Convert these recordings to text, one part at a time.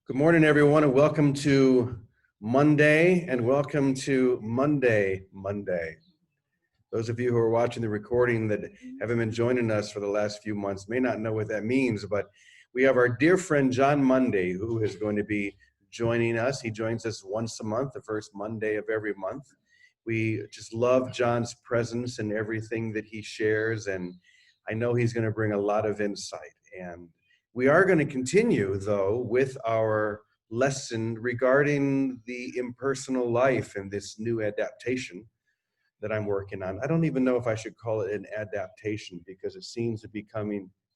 Good morning, everyone, and welcome to Monday, and welcome to Monday. Those of you who are watching the recording that haven't been joining us for the last few months may not know what that means, but we have our dear friend Jon Mundy, who is going to be joining us. He joins us once a month, the first Monday of every month. We just love Jon's presence and everything that he shares, and I know he's going to bring a lot of insight. And we are going to continue, though, with our lesson regarding the impersonal life and this new adaptation that I'm working on. I don't even know if I should call it an adaptation because it seems to be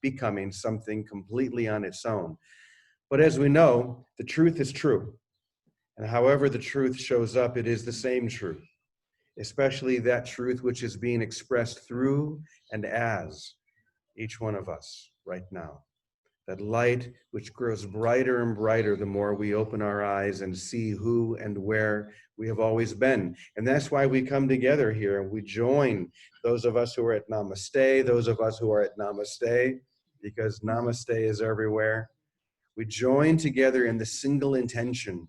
becoming something completely on its own. But as we know, the truth is true. And however the truth shows up, it is the same truth, especially that truth which is being expressed through and as each one of us right now. That light which grows brighter and brighter the more we open our eyes and see who and where we have always been. And that's why we come together here and we join those of us who are at Namaste, those of us who are at Namaste, because Namaste is everywhere. We join together in the single intention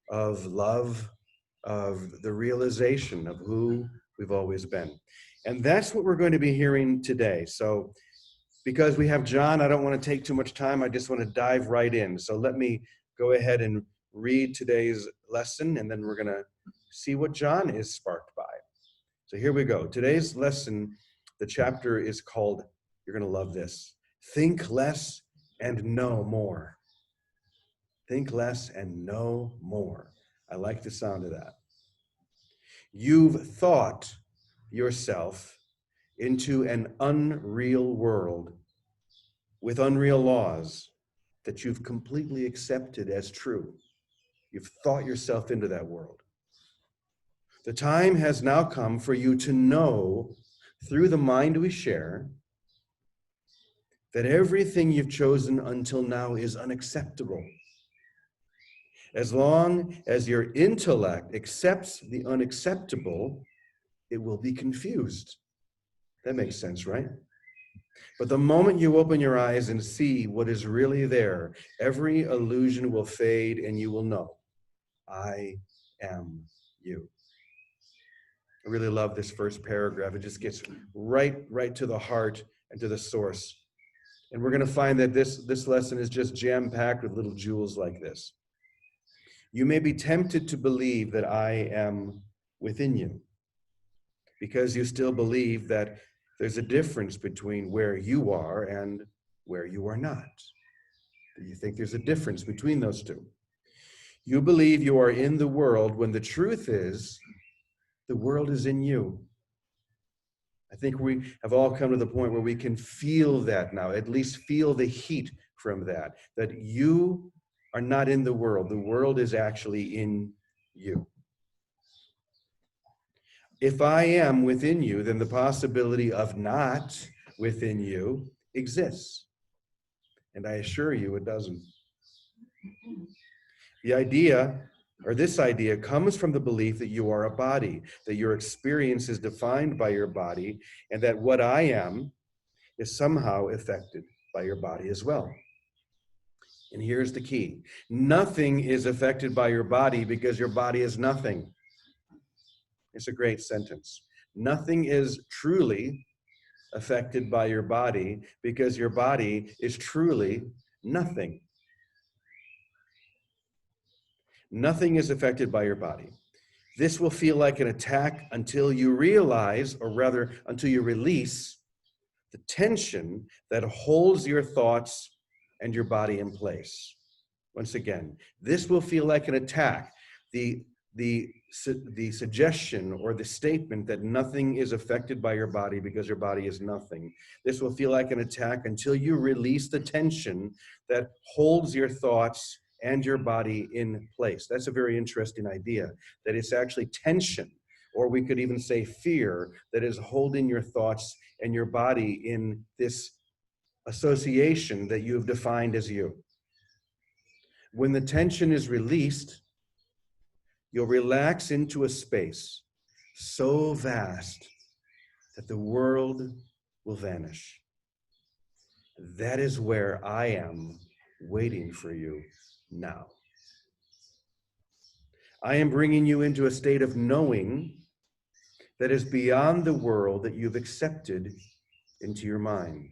of love, of the realization of who we've always been. And that's what we're going to be hearing today. So because we have Jon, I don't want to take too much time. I just want to dive right in. So let me go ahead and read today's lesson, and then we're going to see what Jon is sparked by. So here we go. Today's lesson, the chapter is called, you're going to love this, Think Less and Know More. Think less and know more. I like the sound of that. You've thought yourself into an unreal world with unreal laws that you've completely accepted as true. You've thought yourself into that world. The time has now come for you to know through the mind we share that everything you've chosen until now is unacceptable. As long as your intellect accepts the unacceptable, it will be confused. That makes sense, right? But the moment you open your eyes and see what is really there, every illusion will fade and you will know, I am you. I really love this first paragraph. It just gets right to the heart and to the source. And we're going to find that this lesson is just jam-packed with little jewels like this. You may be tempted to believe that I am within you because you still believe that there's a difference between where you are and where you are not. You think there's a difference between those two. You believe you are in the world when the truth is the world is in you. I think we have all come to the point where we can feel that now, at least feel the heat from that you are not in the world. The world is actually in you. If I am within you, then the possibility of not within you exists. And I assure you it doesn't. This idea comes from the belief that you are a body, that your experience is defined by your body, and that what I am is somehow affected by your body as well. And here's the key. Nothing is affected by your body because your body is nothing. It's a great sentence. Nothing is truly affected by your body because your body is truly nothing. Nothing is affected by your body. This will feel like an attack until you realize, or rather, until you release the tension that holds your thoughts and your body in place. Once again, this will feel like an attack. The suggestion or the statement that nothing is affected by your body because your body is nothing. This will feel like an attack until you release the tension that holds your thoughts and your body in place. That's a very interesting idea, that it's actually tension, or we could even say fear, that is holding your thoughts and your body in this association that you have defined as you. When the tension is released, you'll relax into a space so vast that the world will vanish. That is where I am waiting for you now. I am bringing you into a state of knowing that is beyond the world that you've accepted into your mind.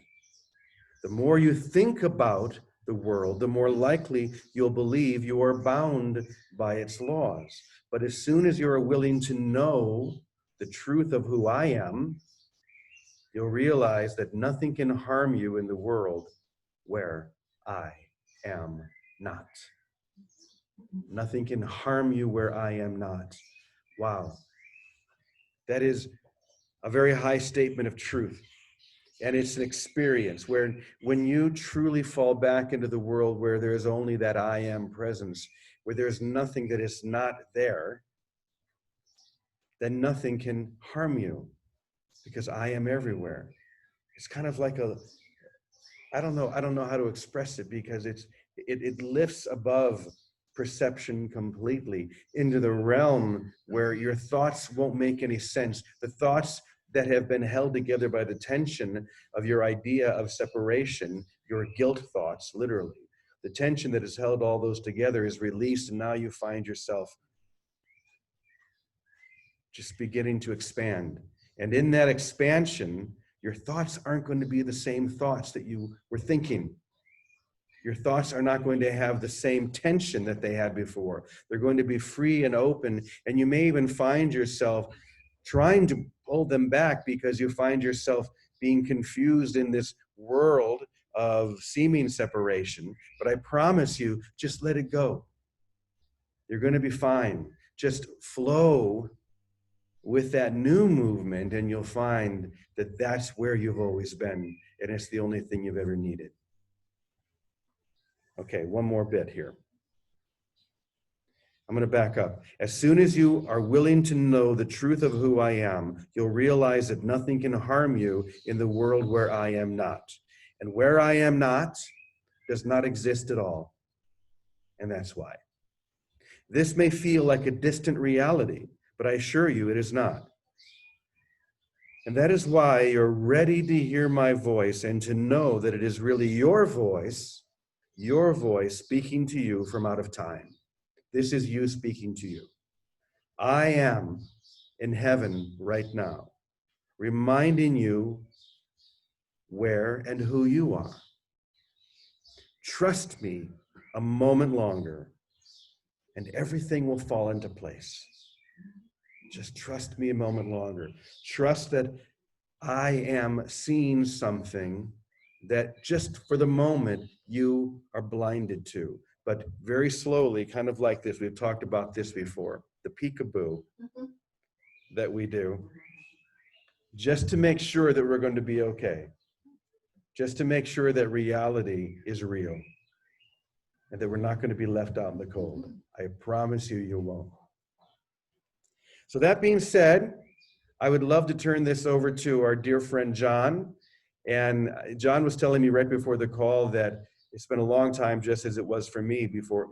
The more you think about the world, the more likely you'll believe you are bound by its laws. But as soon as you are willing to know the truth of who I am, you'll realize that nothing can harm you in the world where I am not. Nothing can harm you where I am not. Wow. That is a very high statement of truth. And it's an experience where when you truly fall back into the world where there is only that I am presence, where there's nothing that is not there, then nothing can harm you because I am everywhere. It's kind of like I don't know how to express it because it lifts above perception completely into the realm where your thoughts won't make any sense. The thoughts that have been held together by the tension of your idea of separation, your guilt thoughts, literally. The tension that has held all those together is released, and now you find yourself just beginning to expand. And in that expansion, your thoughts aren't going to be the same thoughts that you were thinking. Your thoughts are not going to have the same tension that they had before. They're going to be free and open, and you may even find yourself trying to pull them back because you find yourself being confused in this world of seeming separation. But I promise you, just let it go. You're going to be fine. Just flow with that new movement, and you'll find that that's where you've always been, and it's the only thing you've ever needed. Okay, one more bit here. I'm going to back up. As soon as you are willing to know the truth of who I am, you'll realize that nothing can harm you in the world where I am not. And where I am not does not exist at all. And that's why. This may feel like a distant reality, but I assure you it is not. And that is why you're ready to hear my voice and to know that it is really your voice speaking to you from out of time. This is you speaking to you. I am in heaven right now, reminding you where and who you are. Trust me a moment longer, and everything will fall into place. Just trust me a moment longer. Trust that I am seeing something that just for the moment you are blinded to. But very slowly, kind of like this, we've talked about this before, the peekaboo that we do, just to make sure that we're going to be okay, just to make sure that reality is real and that we're not going to be left out in the cold. I promise you won't. So that being said, I would love to turn this over to our dear friend, Jon. And Jon was telling me right before the call that it's been a long time, just as it was for me before,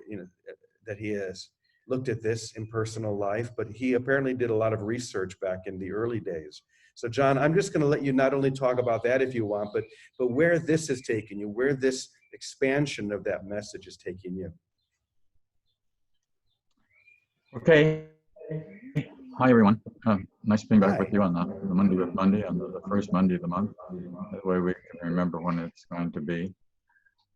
that he has looked at this in personal life, but he apparently did a lot of research back in the early days. So Jon, I'm just going to let you not only talk about that if you want, but where this has taken you, where this expansion of that message is taking you. Okay. Hi, everyone. Nice being back with you on the Monday with Monday, on the first Monday of the month. That way we can remember when it's going to be.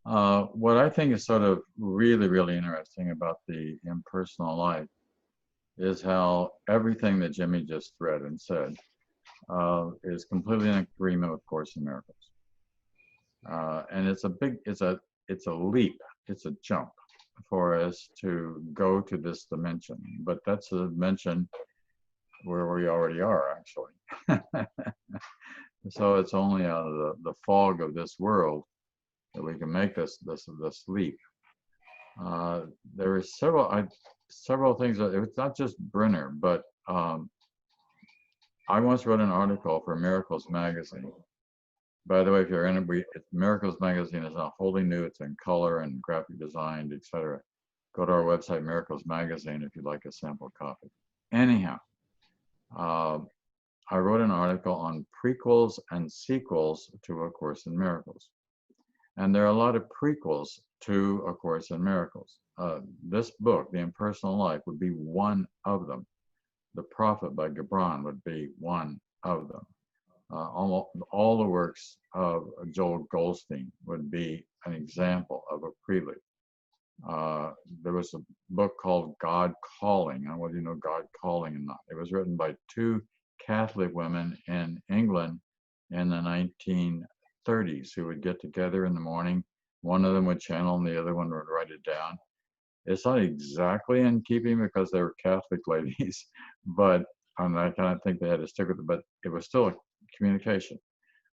What I think is sort of really, really interesting about the impersonal life is how everything that Jimmy just read and said is completely in agreement with Course in Miracles. And it's a leap, it's a jump for us to go to this dimension, but that's a dimension where we already are, actually. So it's only out of the fog of this world that we can make this leap. There are several things. It's not just Brenner, but I once wrote an article for Miracles magazine. By the way, if you're in it, Miracles magazine is not wholly new. It's in color and graphic design, etc. Go to our website, Miracles magazine, if you'd like a sample copy. Anyhow, I wrote an article on prequels and sequels to A Course in Miracles. And there are a lot of prequels to A Course in Miracles. This book, The Impersonal Life, would be one of them. The Prophet by Gibran would be one of them. All the works of Joel Goldstein would be an example of a prelude. There was a book called God Calling. I don't know whether you know God Calling or not. It was written by two Catholic women in England in the 1930s who would get together in the morning. One of them would channel and the other one would write it down. It's not exactly in keeping because they were Catholic ladies, but I kind of think they had to stick with it, but it was still a communication,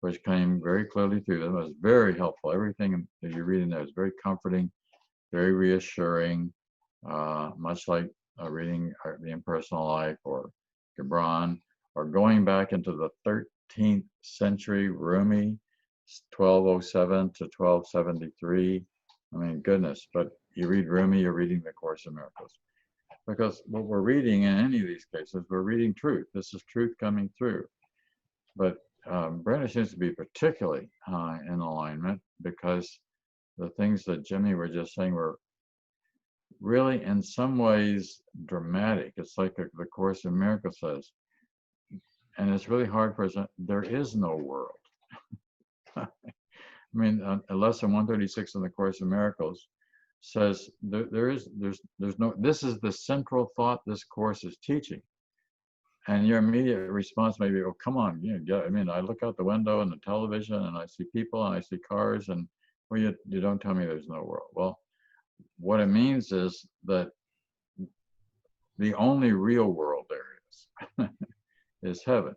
which came very clearly through them. It was very helpful. Everything that you're reading there is very comforting, very reassuring, much like reading The Impersonal Life or Gibran, or going back into the 13th century Rumi, 1207 to 1273. I mean, goodness, but you read Rumi, you're reading The Course in Miracles. Because what we're reading in any of these cases, we're reading truth. This is truth coming through. But Brenda seems to be particularly in alignment because the things that Jimmy were just saying were really in some ways dramatic. It's like the Course in Miracles says, and it's really hard for us. There is no world. I mean, lesson 136 in the Course in Miracles says there's no. This is the central thought this course is teaching, and your immediate response may be, "Oh, come on, I mean, I look out the window and the television, and I see people, and I see cars, and well, you don't tell me there's no world." Well, what it means is that the only real world there is is heaven.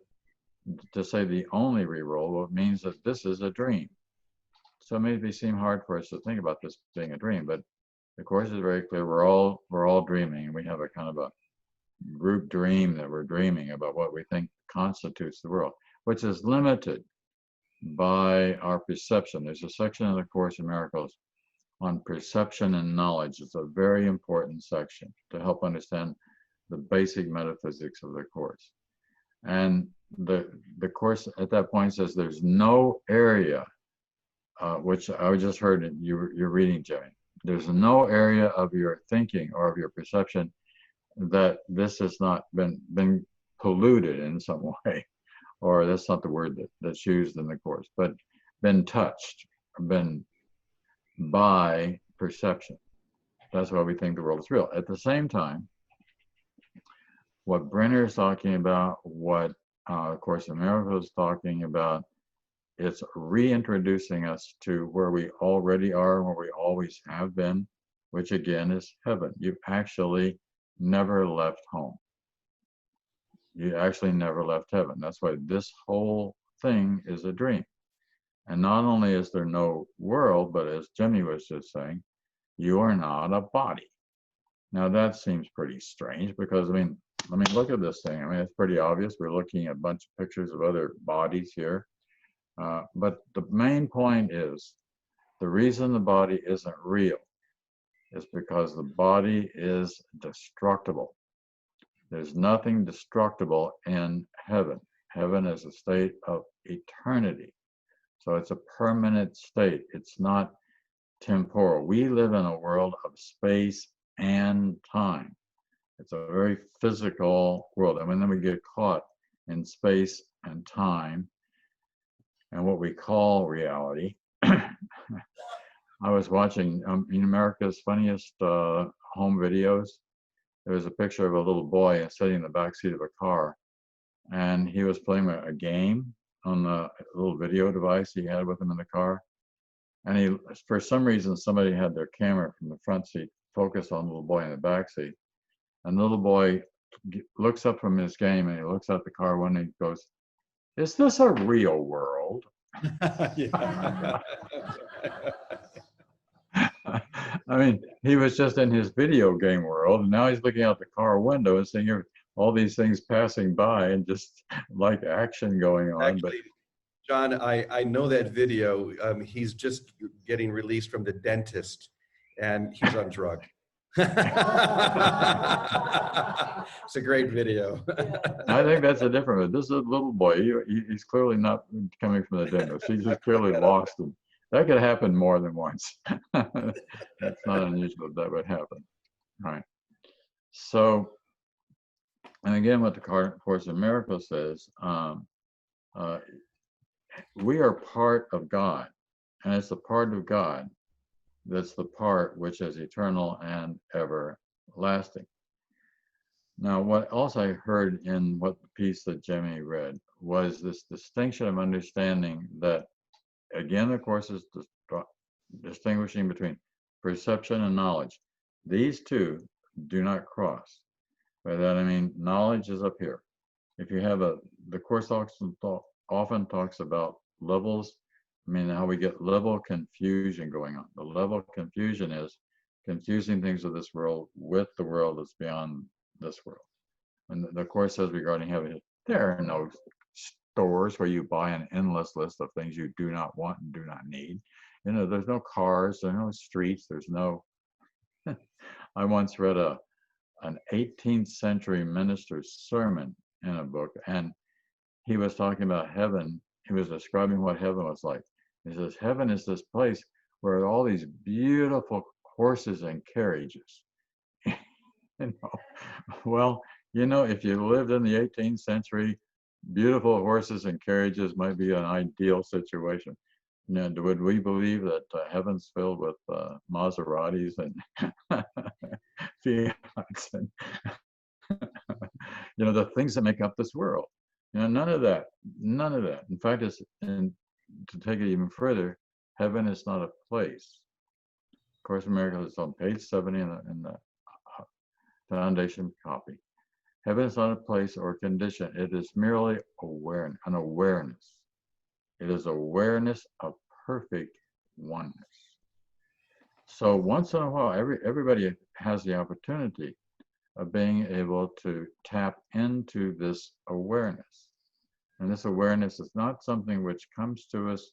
To say the only real world means that this is a dream. So it may seem hard for us to think about this being a dream, but the Course is very clear. We're all dreaming, and we have a kind of a group dream that we're dreaming about what we think constitutes the world, which is limited by our perception. There's a section in the Course in Miracles on perception and knowledge. It's a very important section to help understand the basic metaphysics of the Course. And the Course at that point says there's no area, which I just heard you're reading, Jimmy. There's no area of your thinking or of your perception that this has not been polluted in some way, or that's not the word that's used in the Course, but been touched, been by perception. That's why we think the world is real. At the same time, what Brenner is talking about, what Course in Miracles is talking about, it's reintroducing us to where we already are, where we always have been, which again is heaven. You've actually never left home. You actually never left heaven. That's why this whole thing is a dream. And not only is there no world, but as Jimmy was just saying, you are not a body. Now that seems pretty strange because, I mean, look at this thing. I mean, it's pretty obvious. We're looking at a bunch of pictures of other bodies here. But the main point is the reason the body isn't real is because the body is destructible. There's nothing destructible in heaven. Heaven is a state of eternity. So it's a permanent state. It's not temporal. We live in a world of space and time. It's a very physical world. I mean, then we get caught in space and time and what we call reality. I was watching in America's Funniest Home Videos. There was a picture of a little boy sitting in the back seat of a car, and he was playing a game on the little video device he had with him in the car. And he, for some reason, somebody had their camera from the front seat focused on the little boy in the back seat. And the little boy looks up from his game and he looks at the car window and he goes, "Is this a real world?" I mean, he was just in his video game world, and now he's looking out the car window and seeing all these things passing by and just like action going on. Actually, but Jon, I know that video. He's just getting released from the dentist, and he's on drugs. It's a great video. I think that's a different one. This is a little boy. He's clearly not coming from the dentist. He's just clearly lost that could happen more than once. It's not unusual that would happen, right? So, and again, what the Course in Miracles says, uh, we are part of God, and it's the part of God that's the part which is eternal and everlasting. Now, what else I heard in what the piece that Jimmy read was this distinction of understanding that, again, the Course is distinguishing between perception and knowledge. These two do not cross. By that I mean knowledge is up here. If you have the Course often talks about levels. I mean, how we get level confusion going on. The level of confusion is confusing things of this world with the world that's beyond this world. And the Course says regarding heaven, there are no stores where you buy an endless list of things you do not want and do not need. You know, there's no cars, there's no streets, there's no. I once read an 18th century minister's sermon in a book, and he was talking about heaven. He was describing what heaven was like. He says, heaven is this place where all these beautiful horses and carriages. You know, well, you know, if you lived in the 18th century, beautiful horses and carriages might be an ideal situation. Now, would we believe that heaven's filled with Maseratis and Fiats and you know, the things that make up this world? You know, none of that. None of that. In fact, to take it even further, heaven is not a place. Course in Miracles is on page 70 in the foundation copy. Heaven is not a place or condition. It is merely an awareness. It is awareness of perfect oneness. So once in a while, everybody has the opportunity of being able to tap into this awareness. And this awareness is not something which comes to us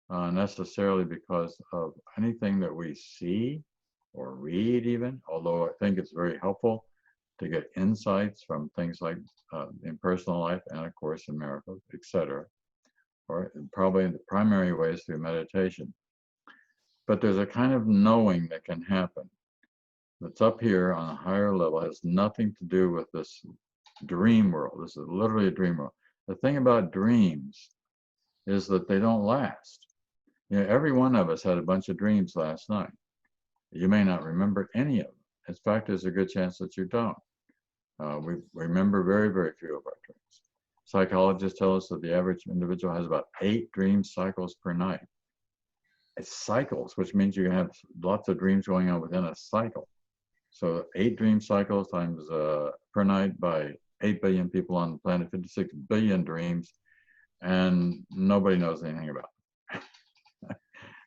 necessarily because of anything that we see or read even, although I think it's very helpful to get insights from things like in personal life and of course in miracles, etc. Or probably the primary way is through meditation. But there's a kind of knowing that can happen that's up here on a higher level, has nothing to do with this dream world. This is literally a dream world. The thing about dreams is that they don't last. You know, every one of us had a bunch of dreams last night. You may not remember any of them. In fact, there's a good chance that you don't. We remember very, very few of our dreams. Psychologists tell us that the average individual has about 8 dream cycles per night. It's cycles, which means you have lots of dreams going on within a cycle. So 8 dream cycles times per night by 8 billion people on the planet, 56 billion dreams, and nobody knows anything about it.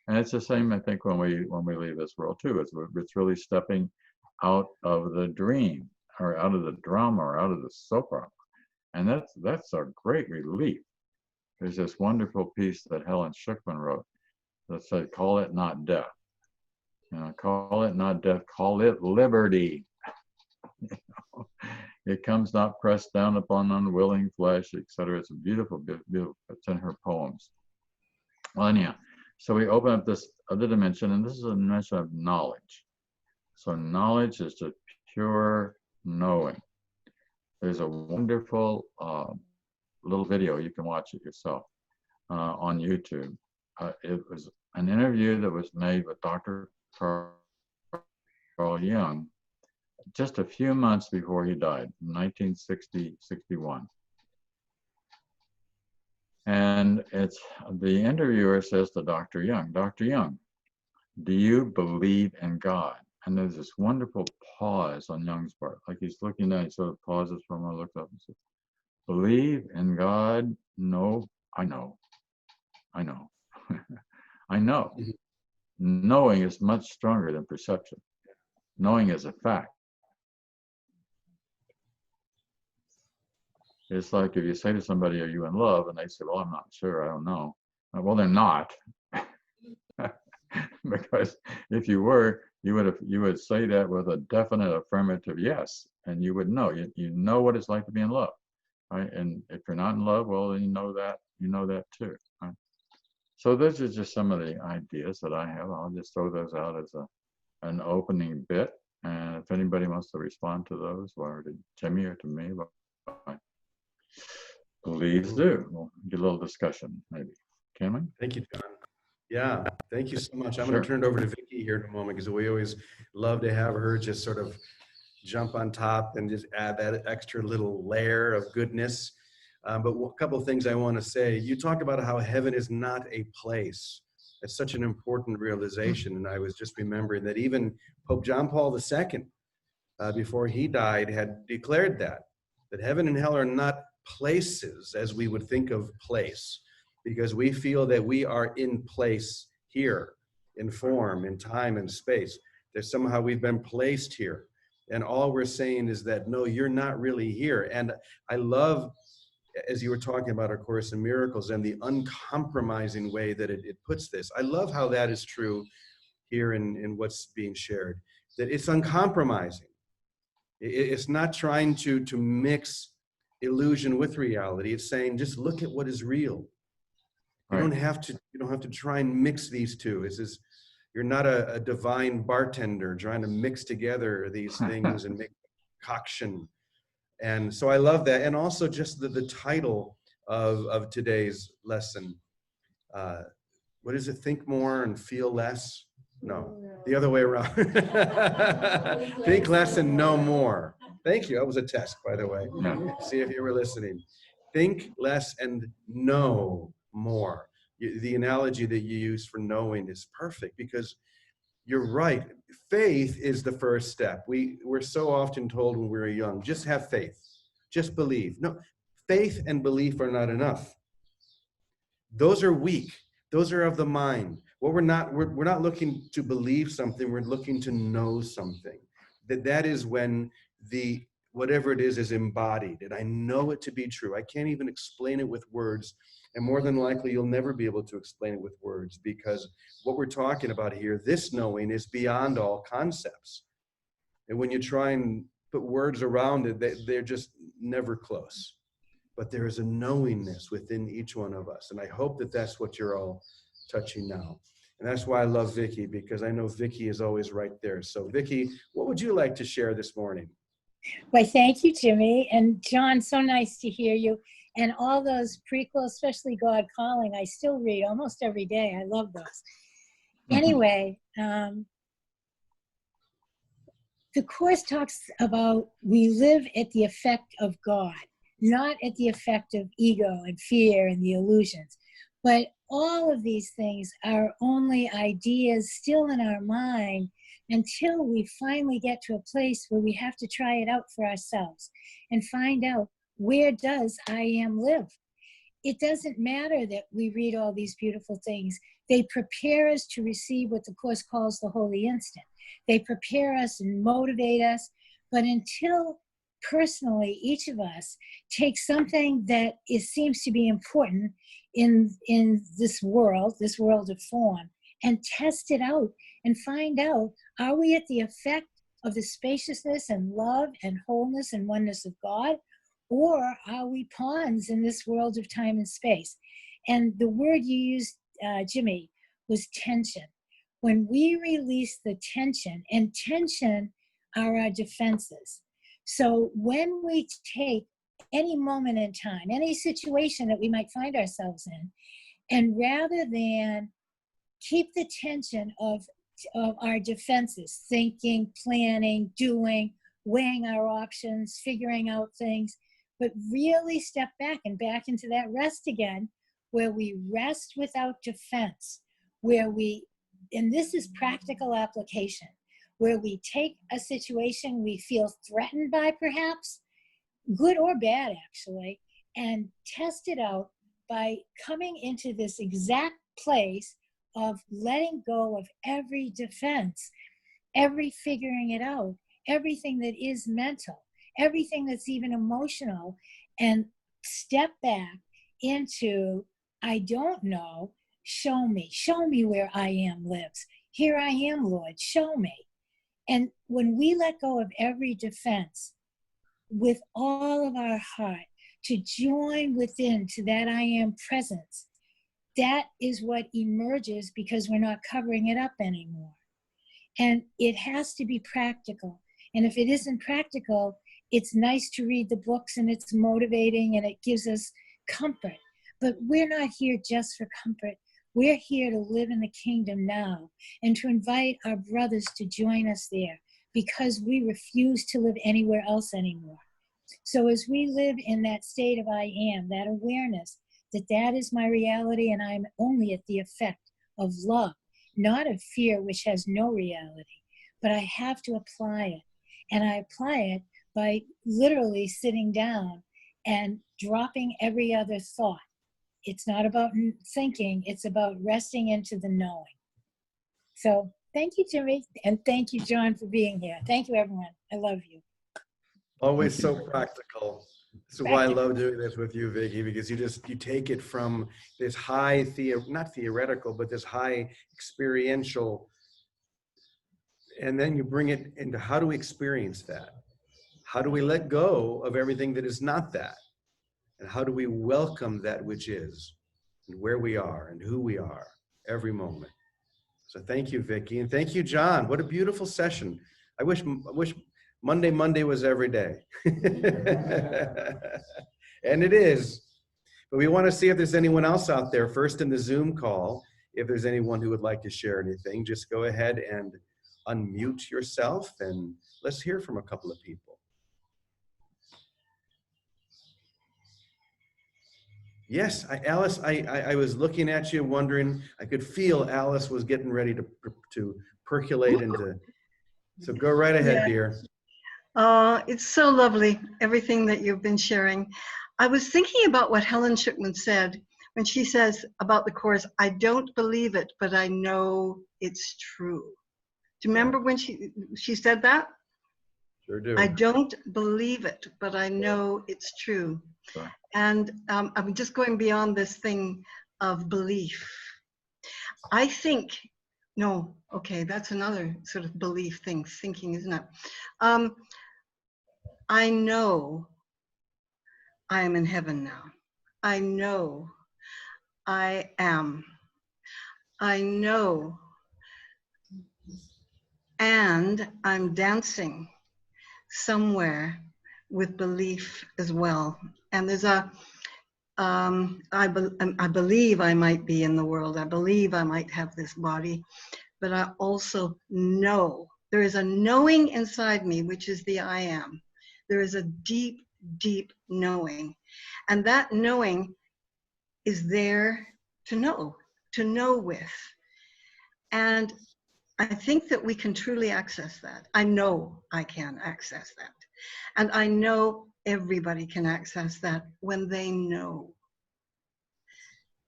And it's the same, I think, when we leave this world too. It's really stepping out of the dream, or out of the drama, or out of the soap opera, and that's a great relief. There's this wonderful piece that Helen Schuckman wrote that said, "Call it not death. You know, call it not death. Call it liberty." You know, it comes not pressed down upon unwilling flesh, etc. It's a beautiful, beautiful. It's in her poems. Well, anyhow, so we open up this other dimension, and this is a dimension of knowledge. So knowledge is just pure knowing. There's a wonderful little video, you can watch it yourself on YouTube. It was an interview that was made with Dr. Carl Jung just a few months before he died, 1961. And it's the interviewer says to Dr. Jung, "Dr. Jung, do you believe in God?" And there's this wonderful pause on Jung's part, like he's looking down, he sort of pauses for a moment, looks up and says, "Believe in God? No, I know. I know." I know. Knowing is much stronger than perception. Knowing is a fact. It's like if you say to somebody, "Are you in love?" and they say, "Well, I'm not sure, I don't know." Well, they're not. Because if you were, you would say that with a definite affirmative yes, and you would know. You know what it's like to be in love, right? And if you're not in love, well, then you know that too, right? So those are just some of the ideas that I have. I'll just throw those out as an opening bit. And if anybody wants to respond to those, or to Jimmy or to me, please do. We'll get a little discussion, maybe. Can we? Thank you, John. Yeah, thank you so much. I'm going Sure. to turn it over to Vicki here in a moment because we always love to have her just sort of jump on top and just add that extra little layer of goodness. But a couple of things I want to say. You talk about how heaven is not a place. It's such an important realization. And I was just remembering that even Pope John Paul II, before he died, had declared that heaven and hell are not places as we would think of place, because we feel that we are in place here, in form, in time, and space. That somehow we've been placed here. And all we're saying is that, no, you're not really here. And I love, as you were talking about A Course in Miracles and the uncompromising way that it puts this, I love how that is true here in what's being shared, that it's uncompromising. It's not trying to mix illusion with reality. It's saying, just look at what is real. You don't have to try and mix these two. You're not a divine bartender trying to mix together these things and make concoction. And so I love that. And also just the title of today's lesson. What is it? Think more and feel less? No, the other way around. Think less and know more. Thank you. That was a test, by the way. See if you were listening. Think less and know more. The analogy that you use for knowing is perfect, because you're right. Faith is the first step. We're so often told when we're young, just have faith, just believe. No, faith and belief are not enough. Those are weak. Those are of the mind. What we're not looking to believe something, we're looking to know something. That is when whatever it is embodied, and I know it to be true. I can't even explain it with words, and more than likely you'll never be able to explain it with words, because what we're talking about here, this knowing, is beyond all concepts. And when you try and put words around it, they're just never close. But there is a knowingness within each one of us, and I hope that that's what you're all touching now. And that's why I love Vicki, because I know Vicki is always right there. So Vicki, what would you like to share this morning? Why, thank you, Jimmy. And John, so nice to hear you. And all those prequels, especially God Calling, I still read almost every day. I love those. Anyway, the Course talks about we live at the effect of God, not at the effect of ego and fear and the illusions. But all of these things are only ideas still in our mind until we finally get to a place where we have to try it out for ourselves and find out, where does I am live? It doesn't matter that we read all these beautiful things. They prepare us to receive what the Course calls the holy instant. They prepare us and motivate us. But until personally each of us takes something that seems to be important in this world of form, and test it out and find out, are we at the effect of the spaciousness and love and wholeness and oneness of God? Or are we pawns in this world of time and space? And the word you used, Jimmy, was tension. When we release the tension, and tension are our defenses. So when we take any moment in time, any situation that we might find ourselves in, and rather than keep the tension of our defenses, thinking, planning, doing, weighing our options, figuring out things, but really step back and back into that rest again, where we rest without defense, and this is practical application, where we take a situation we feel threatened by, perhaps, good or bad actually, and test it out by coming into this exact place of letting go of every defense, every figuring it out, everything that is mental, everything that's even emotional, and step back into, I don't know, show me where I am lives. Here I am, Lord, show me. And when we let go of every defense with all of our heart, to join within to that I am presence, that is what emerges because we're not covering it up anymore. And it has to be practical. And if it isn't practical, it's nice to read the books and it's motivating and it gives us comfort. But we're not here just for comfort. We're here to live in the kingdom now and to invite our brothers to join us there because we refuse to live anywhere else anymore. So as we live in that state of I am, that awareness that that is my reality and I'm only at the effect of love, not of fear, which has no reality, but I have to apply it. And I apply it by literally sitting down and dropping every other thought. It's not about thinking, it's about resting into the knowing. So thank you, Jimmy, and thank you, John, for being here. Thank you, everyone. I love you. Always Thank so practical. This is why I love doing this with you, Vicki, because you take it from this high, not theoretical, but this high experiential, and then you bring it into how do we experience that? How do we let go of everything that is not that? And how do we welcome that which is, and where we are, and who we are every moment? So thank you, Vicki, and thank you, John. What a beautiful session. I wish Monday was every day. And it is. But we want to see if there's anyone else out there, first in the Zoom call. If there's anyone who would like to share anything, just go ahead and unmute yourself and let's hear from a couple of people. Yes, Alice, I was looking at you wondering, I could feel Alice was getting ready to percolate into, so go right ahead, Yeah. dear. It's so lovely, everything that you've been sharing. I was thinking about what Helen Schucman said when she says about the Course, I don't believe it, but I know it's true. Do you remember when she said that? Sure do. I don't believe it, but I know it's true. Sure. And I'm just going beyond this thing of belief. I think, no, okay, that's another sort of belief thing, thinking, isn't it? I know I am in heaven now. I know I am. I know. And I'm dancing somewhere with belief as well. And there's I believe I might be in the world. I believe I might have this body, but I also know. There is a knowing inside me, which is the I am. There is a deep, deep knowing. And that knowing is there to know with. And I think that we can truly access that. I know I can access that. And I know everybody can access that when they know.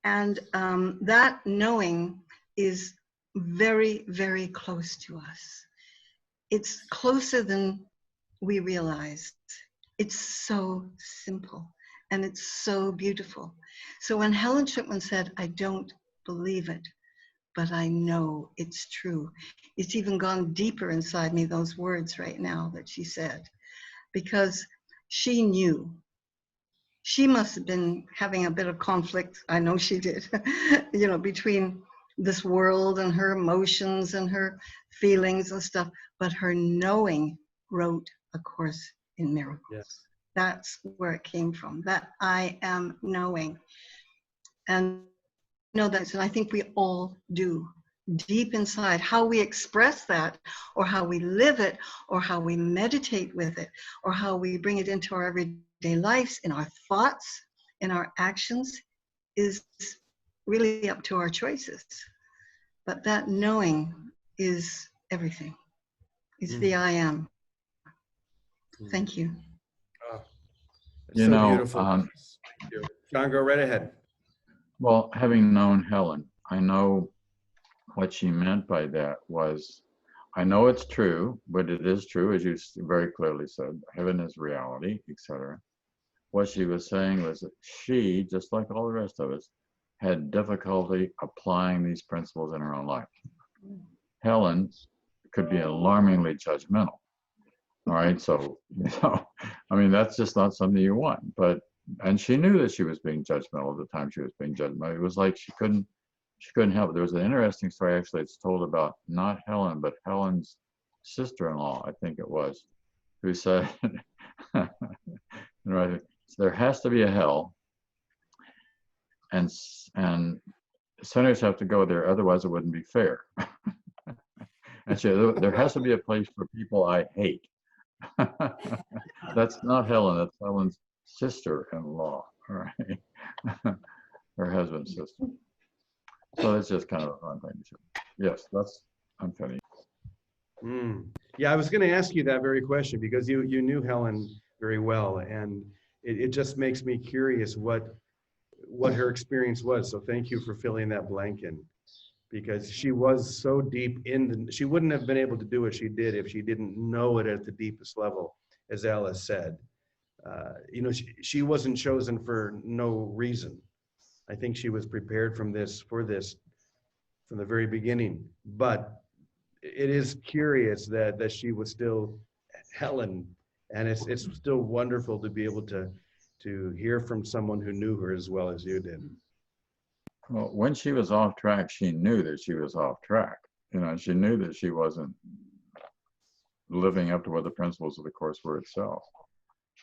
And that knowing is very, very close to us. It's closer than we realize. It's so simple and it's so beautiful. So when Helen Schucman said, I don't believe it, but I know it's true. It's even gone deeper inside me, those words right now that she said, because she knew. She must have been having a bit of conflict, I know she did, you know, between this world and her emotions and her feelings and stuff, but her knowing wrote A Course in Miracles. Yes. That's where it came from, that I am knowing. And know that, and I think we all do, deep inside. How we express that, or how we live it, or how we meditate with it, or how we bring it into our everyday lives, in our thoughts, in our actions, is really up to our choices. But that knowing is everything. It's the I am. Thank you. Oh, it's You so know, beautiful. Thank you. John, go right ahead. Well, having known Helen, I know what she meant by that was, I know it's true, but it is true, as you very clearly said, heaven is reality, etc. What she was saying was that she, just like all the rest of us, had difficulty applying these principles in her own life. Helen could be alarmingly judgmental. All right, so, I mean, that's just not something you want. But And she knew that she was being judgmental at the time she was being judgmental. It was like she couldn't help it. There was an interesting story, actually, it's told about not Helen, but Helen's sister-in-law, I think it was, who said, right, there has to be a hell, and sinners have to go there, otherwise it wouldn't be fair. And she said, there has to be a place for people I hate. That's not Helen, that's Helen's sister-in-law, right? Her husband's sister. So that's just kind of a fun thing. Yes, I'm finished. Yeah, I was going to ask you that very question because you knew Helen very well, and it just makes me curious what her experience was. So thank you for filling that blank in, because she was so deep she wouldn't have been able to do what she did if she didn't know it at the deepest level, as Alice said. You know, she wasn't chosen for no reason. I think she was prepared for this from the very beginning. But it is curious that she was still Helen, and it's still wonderful to be able to hear from someone who knew her as well as you did. Well, when she was off track, she knew that she was off track. You know, she knew that she wasn't living up to what the principles of the Course were itself.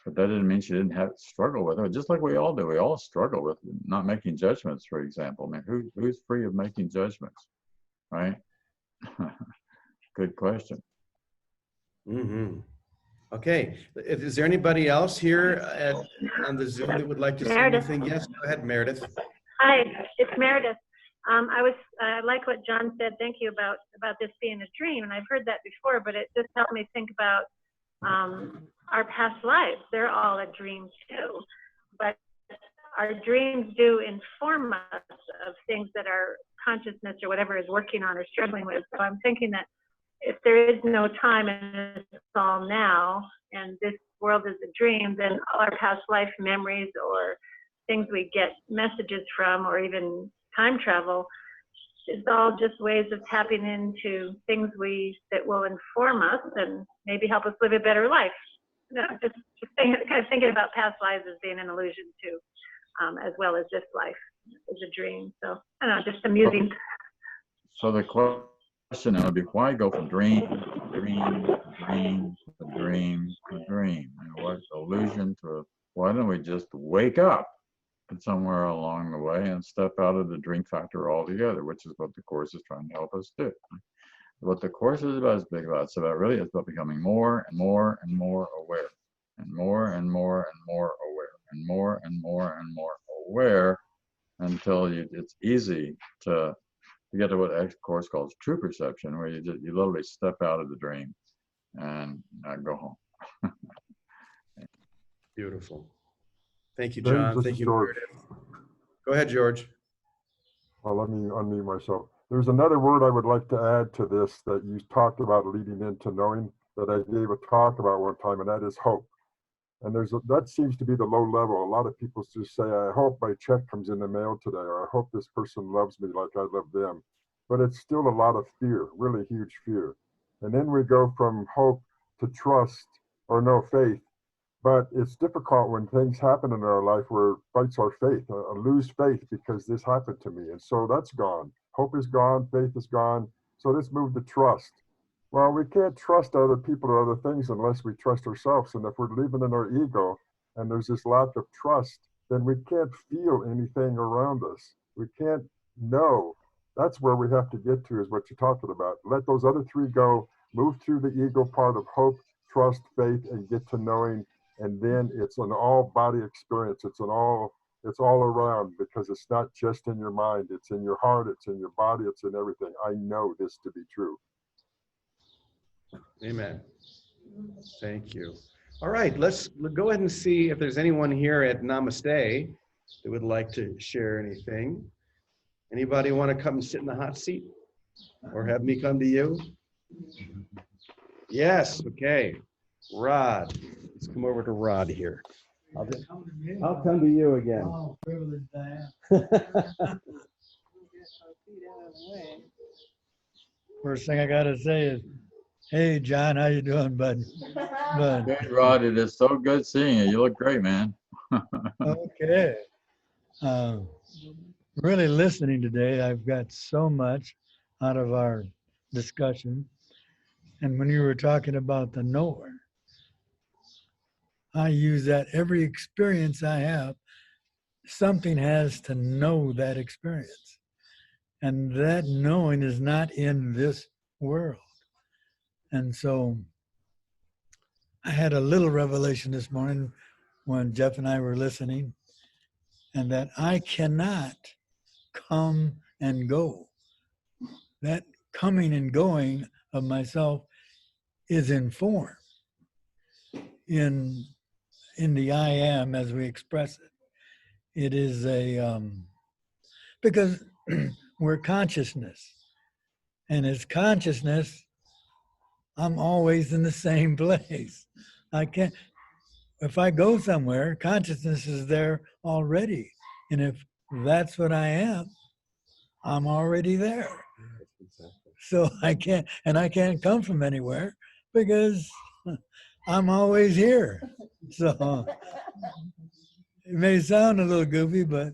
But that didn't mean she didn't have struggle with it, just like we all do. We all struggle with not making judgments, for example. I mean, who's free of making judgments, right? Good question. Okay, is there anybody else here on the Zoom that would like to say anything? Yes, go ahead, Meredith. Hi, it's Meredith. I like what Jon said. Thank you about this being a dream, and I've heard that before, but it just helped me think about our past lives. They're all a dream too, but our dreams do inform us of things that our consciousness or whatever is working on or struggling with. So I'm thinking that if there is no time and it's all now, and this world is a dream, then all our past life memories or things we get messages from, or even time travel, is all just ways of tapping into things that will inform us and maybe help us live a better life. You know, just kind of thinking about past lives as being an illusion too, as well as this life is a dream. So I don't know, just amusing. So the question would be, why go from dream to dream to dream to dream to dream? And what illusion to? Why don't we just wake up somewhere along the way and step out of the dream factor altogether, which is what the Course is trying to help us do. What the Course is about is big about. It's about really, it's about becoming more and more and more aware, and more and more and more aware, and more and more and more aware, until it's easy to get to what the Course calls true perception, where you literally step out of the dream and go home. Beautiful. Thank you, Jon. Thank you, Meredith. Go ahead, George. Well, let me unmute myself. There's another word I would like to add to this that you talked about leading into knowing, that I gave a talk about one time, and that is hope. And that seems to be the low level. A lot of people just say, I hope my check comes in the mail today, or I hope this person loves me like I love them. But it's still a lot of fear, really huge fear. And then we go from hope to trust or no faith. But it's difficult when things happen in our life where it fights our faith. I lose faith because this happened to me. And so that's gone. Hope is gone, faith is gone. So let's move to trust. Well, we can't trust other people or other things unless we trust ourselves. And if we're living in our ego and there's this lack of trust, then we can't feel anything around us. We can't know. That's where we have to get to, is what you're talking about. Let those other three go, move through the ego part of hope, trust, faith, and get to knowing. And then it's an all body experience. It's all around, because it's not just in your mind. It's in your heart. It's in your body. It's in everything. I know this to be true. Amen. Thank you. All right, let's go ahead and see if there's anyone here at Namaste that would like to share anything. Anybody want to come and sit in the hot seat, or have me come to you? Yes, okay. Rod, let's come over to Rod here. I'll come to you again. Oh, privilege, Diane. First thing I gotta say is, hey, Jon, how you doing, bud? Bud. Good, Rod. It is so good seeing you. You look great, man. Okay. Really listening today, I've got so much out of our discussion. And when you were talking about the knower, I use that every experience I have, something has to know that experience. And that knowing is not in this world. And so I had a little revelation this morning when Jeff and I were listening, and that I cannot come and go. That coming and going of myself is in form, in the I am as we express it. It is because we're consciousness, and as consciousness, I'm always in the same place. I can't, if I go somewhere, consciousness is there already. And if that's what I am, I'm already there. So I can't come from anywhere because I'm always here. So it may sound a little goofy, but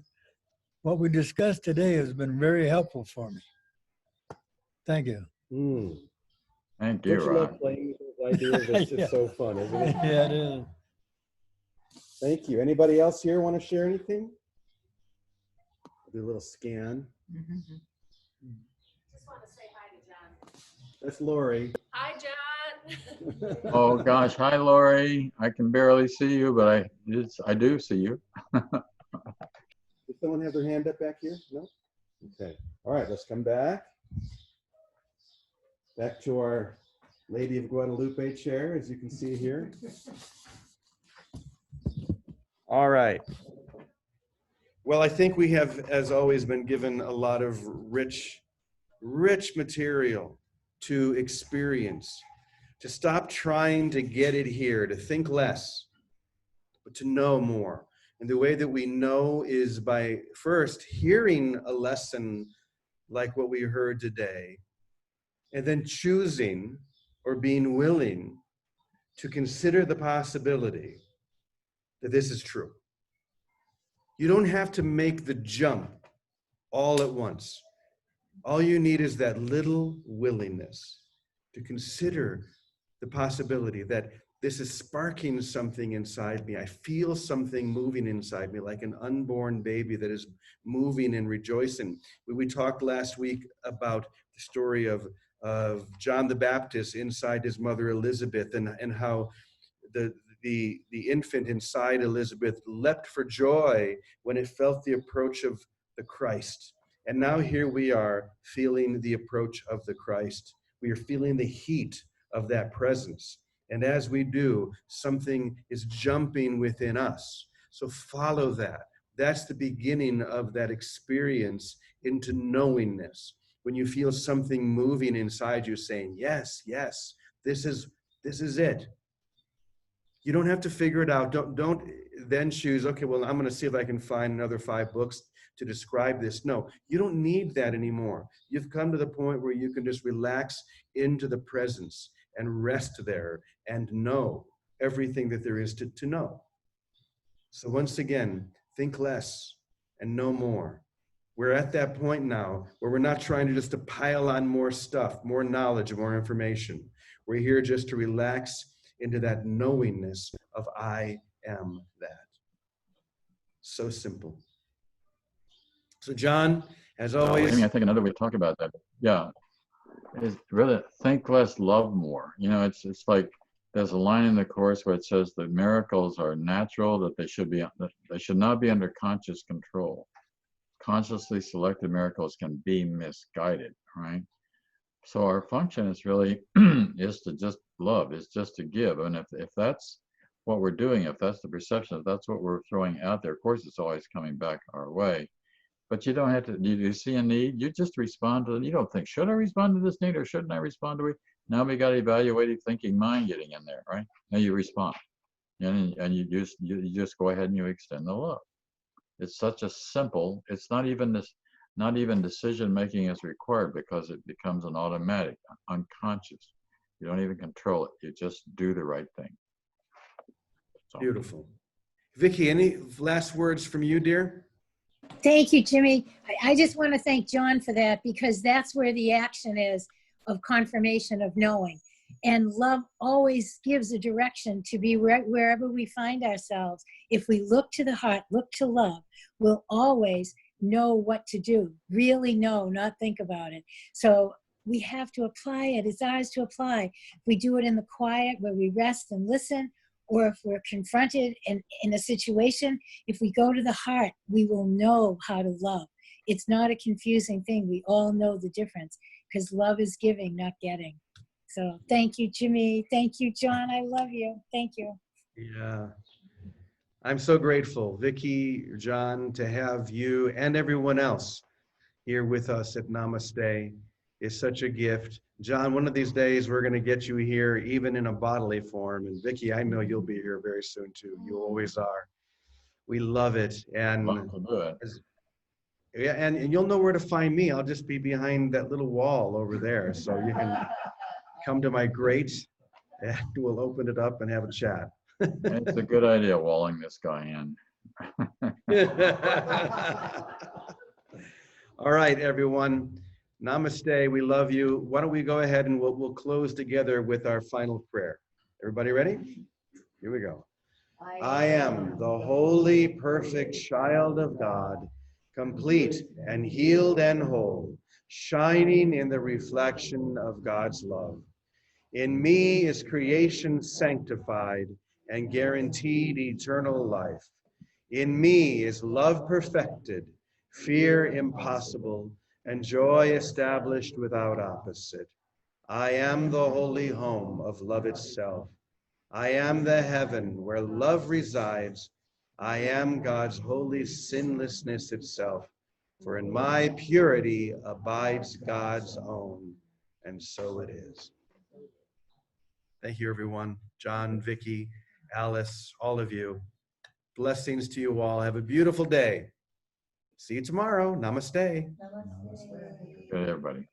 what we discussed today has been very helpful for me. Thank you. Mm. Thank Don't you, you Ron. love playing with those ideas? It's just Yeah. so fun, isn't it? Yeah, it is. Thank you. Anybody else here want to share anything? I'll do a little scan. Just want to say hi to John. That's Lori. Hi, John. Oh gosh, hi Lori. I can barely see you, but I do see you. Does someone have their hand up back here? No? Okay. All right, let's come back. Back to our Lady of Guadalupe chair, as you can see here. All right. Well, I think we have, as always, been given a lot of rich material to experience, to stop trying to get it here, to think less, but to know more. And the way that we know is by first hearing a lesson like what we heard today, and then choosing or being willing to consider the possibility that this is true. You don't have to make the jump all at once. All you need is that little willingness to consider the possibility that this is sparking something inside me. I feel something moving inside me, like an unborn baby that is moving and rejoicing. We talked last week about the story of John the Baptist inside his mother Elizabeth, and how the infant inside Elizabeth leapt for joy when it felt the approach of the Christ. And now here we are feeling the approach of the Christ. We are feeling the heat of that presence. And as we do, something is jumping within us. So follow that. That's the beginning of that experience into knowingness. When you feel something moving inside you saying, yes, yes, this is it. You don't have to figure it out. Don't then choose, okay, well, I'm going to see if I can find another 5 books to describe this. No, you don't need that anymore. You've come to the point where you can just relax into the presence and rest there and know everything that there is to know. So once again, think less and know more. We're at that point now where we're not trying to just to pile on more stuff, more knowledge, more information. We're here just to relax into that knowingness of I am that. So simple. So John, as always. I think another way to talk about that, yeah, is really think less, love more. You know, it's like there's a line in the Course where it says that miracles are natural, that they should not be under conscious control. Consciously selected miracles can be misguided, right? So our function is really is to just love, is just to give. And if that's what we're doing, if that's the perception, if that's what we're throwing out there, of course it's always coming back our way. But you don't have to, you see a need, you just respond to it. You don't think, should I respond to this need or shouldn't I respond to it? Now we got evaluating thinking mind getting in there, right? Now you respond. And you just go ahead and you extend the love. It's such a simple, it's not even decision making is required, because it becomes an automatic, unconscious. You don't even control it. You just do the right thing. So. Beautiful. Vicky, any last words from you, dear? Thank you, Jimmy. I just want to thank John for that, because that's where the action is of confirmation of knowing. And love always gives a direction to be wherever we find ourselves. If we look to the heart, look to love, we'll always know what to do. Really know, not think about it. So we have to apply it. It's ours to apply. If we do it in the quiet where we rest and listen, or if we're confronted in a situation, if we go to the heart, we will know how to love. It's not a confusing thing. We all know the difference, because love is giving, not getting. So thank you, Jimmy. Thank you, John. I love you. Thank you. Yeah. I'm so grateful, Vicky, John, to have you and everyone else here with us at Namaste is such a gift. John, one of these days we're going to get you here even in a bodily form. And Vicky, I know you'll be here very soon too. You always are. We love it. And Love to do it. yeah, and you'll know where to find me. I'll just be behind that little wall over there. So you can come to my grate and we'll open it up and have a chat. It's a good idea, walling this guy in. All right, everyone. Namaste. We love you. Why don't we go ahead and we'll close together with our final prayer. Everybody ready? Here we go. I am the holy, perfect child of God, complete and healed and whole, shining in the reflection of God's love. In me is creation sanctified and guaranteed eternal life. In me is love perfected, fear impossible, and joy established without opposite. I am the holy home of love itself. I am the heaven where love resides. I am God's holy sinlessness itself. For in my purity abides God's own, and so it is. Thank you, everyone. John, Vicky, Alice, all of you. Blessings to you all. Have a beautiful day. See you tomorrow. Namaste. Good, everybody.